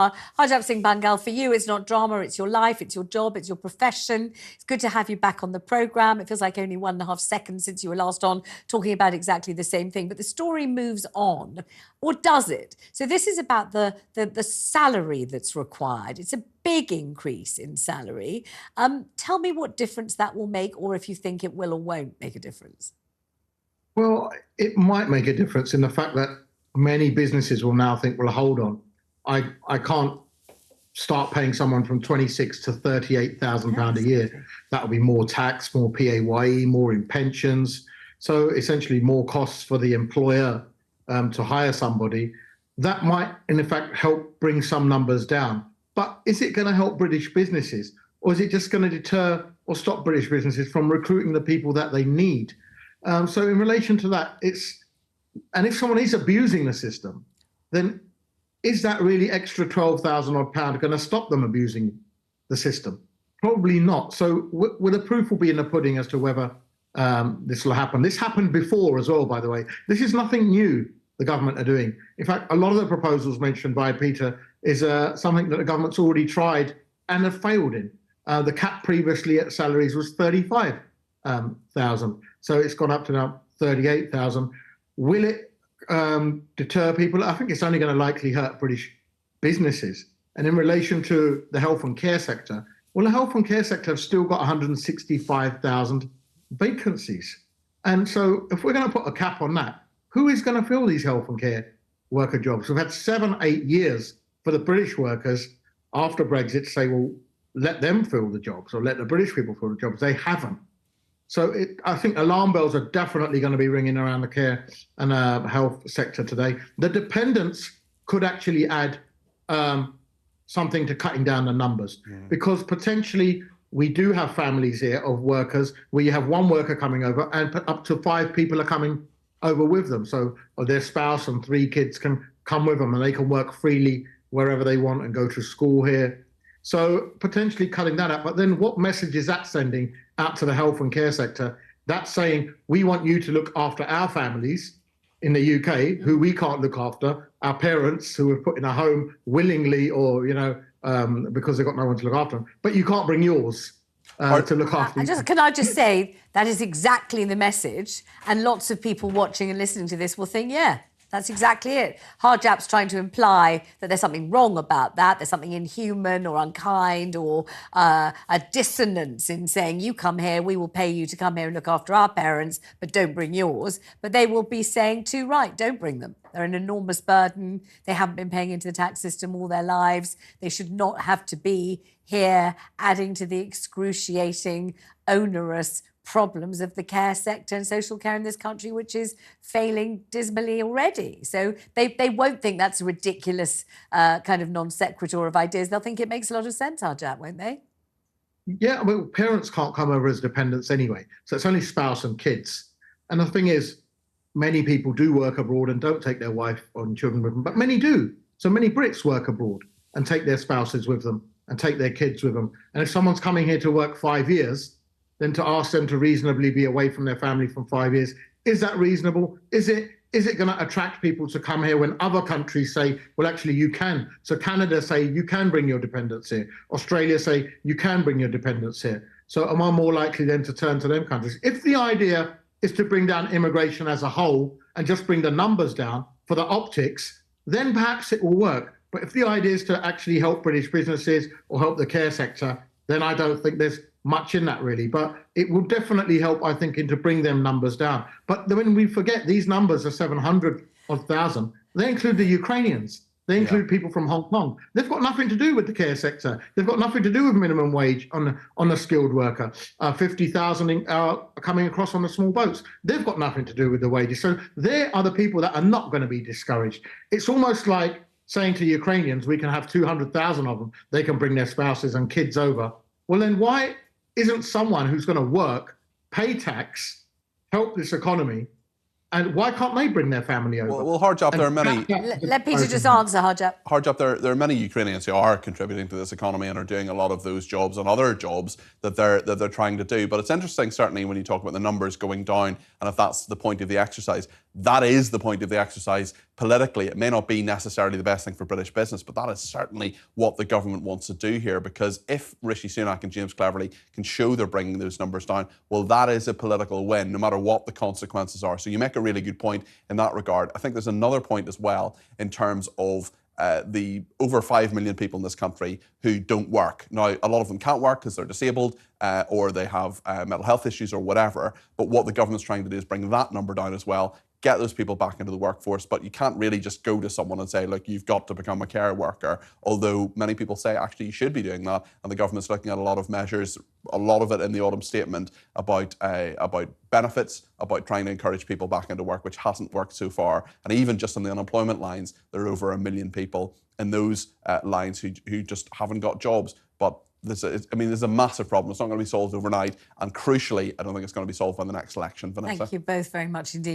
Harjap Singh Bhangal, for you, it's not drama, it's your life, it's your job, it's your profession. It's good to have you back on the programme. It feels like only 1.5 seconds since you were last on talking about exactly the same thing. But the story moves on, or does it? So this is about the salary that's required. It's a big increase in salary. Tell me what difference that will make, or if you think it will or won't make a difference. Well, it might make a difference in the fact that many businesses will now think, well, hold on, I can't start paying someone from £26,000 to £38,000 a year. That'll be more tax, more PAYE, more in pensions. So essentially more costs for the employer to hire somebody. That might, in fact, help bring some numbers down. But is it going to help British businesses? Or is it just going to deter or stop British businesses from recruiting the people that they need? So in relation to that, and if someone is abusing the system, then is that really extra £12,000 odd going to stop them abusing the system? Probably not. So the proof will be in the pudding as to whether this will happen. This happened before as well, by the way. This is nothing new the government are doing. In fact, a lot of the proposals mentioned by Peter is something that the government's already tried and have failed in. The cap previously at salaries was 35,000. So it's gone up to now 38,000. Will it deter people? I think it's only going to likely hurt British businesses. And in relation to the health and care sector, well, the health and care sector have still got 165,000 vacancies. And so if we're going to put a cap on that, who is going to fill these health and care worker jobs? We've had 7-8 years for the British workers after Brexit to say, well, let them fill the jobs or let the British people fill the jobs. They haven't. So I think alarm bells are definitely going to be ringing around the care and health sector today. The dependents could actually add something to cutting down the numbers, because potentially we do have families here of workers where you have one worker coming over and up to 5 people are coming over with them. So their spouse and 3 kids can come with them and they can work freely wherever they want and go to school here. So potentially cutting that out. But then what message is that sending out to the health and care sector? That's saying, we want you to look after our families in the UK who we can't look after, our parents who were put in a home willingly or, because they've got no one to look after them. But you can't bring yours to look after. Can I just say, that is exactly the message. And lots of people watching and listening to this will think, yeah, that's exactly it. Harjap's trying to imply that there's something wrong about that. There's something inhuman or unkind or a dissonance in saying, you come here, we will pay you to come here and look after our parents, but don't bring yours. But they will be saying, too right, don't bring them. They're an enormous burden. They haven't been paying into the tax system all their lives. They should not have to be here, adding to the excruciating, onerous problems of the care sector and social care in this country, which is failing dismally already. So they won't think that's a ridiculous kind of non sequitur of ideas. They'll think it makes a lot of sense, Harjap, won't they? Yeah, well, parents can't come over as dependents anyway. So it's only spouse and kids. And the thing is, many people do work abroad and don't take their wife or children with them, but many do. So many Brits work abroad and take their spouses with them and take their kids with them. And if someone's coming here to work 5 years, then to ask them to reasonably be away from their family for 5 years, is that reasonable? Is it going to attract people to come here when other countries say, well, actually, you can? So Canada say, you can bring your dependents here. Australia say, you can bring your dependents here. So am I more likely then to turn to them countries? If the idea is to bring down immigration as a whole and just bring the numbers down for the optics, then perhaps it will work. But if the idea is to actually help British businesses or help the care sector, then I don't think there's much in that really, but it will definitely help, I think, to bring them numbers down. But when we forget these numbers are 700,000, they include the Ukrainians. They include people from Hong Kong. They've got nothing to do with the care sector. They've got nothing to do with minimum wage on a skilled worker. 50,000 are coming across on the small boats. They've got nothing to do with the wages. So they are the people that are not going to be discouraged. It's almost like saying to Ukrainians, we can have 200,000 of them. They can bring their spouses and kids over. Well, then why isn't someone who's going to work, pay tax, help this economy, and why can't they bring their family over? Well, Harjap, there are many... Let Peter just answer, Harjap. Harjap, there are many Ukrainians who are contributing to this economy and are doing a lot of those jobs and other jobs that they're trying to do. But it's interesting, certainly, when you talk about the numbers going down, and if that's the point of the exercise, That is the point of the exercise politically. It may not be necessarily the best thing for British business, but that is certainly what the government wants to do here, because if Rishi Sunak and James Cleverly can show they're bringing those numbers down, well, that is a political win, no matter what the consequences are. So you make a really good point in that regard. I think there's another point as well in terms of the over 5 million people in this country who don't work. Now, a lot of them can't work because they're disabled or they have mental health issues or whatever. But what the government's trying to do is bring that number down as well, get those people back into the workforce. But you can't really just go to someone and say, look, you've got to become a care worker. Although many people say, actually, you should be doing that. And the government's looking at a lot of measures, a lot of it in the autumn statement about benefits, about trying to encourage people back into work, which hasn't worked so far. And even just on the unemployment lines, there are over 1 million people in those lines who just haven't got jobs. But there's a massive problem. It's not going to be solved overnight. And crucially, I don't think it's going to be solved by the next election, Vanessa. Thank you both very much indeed.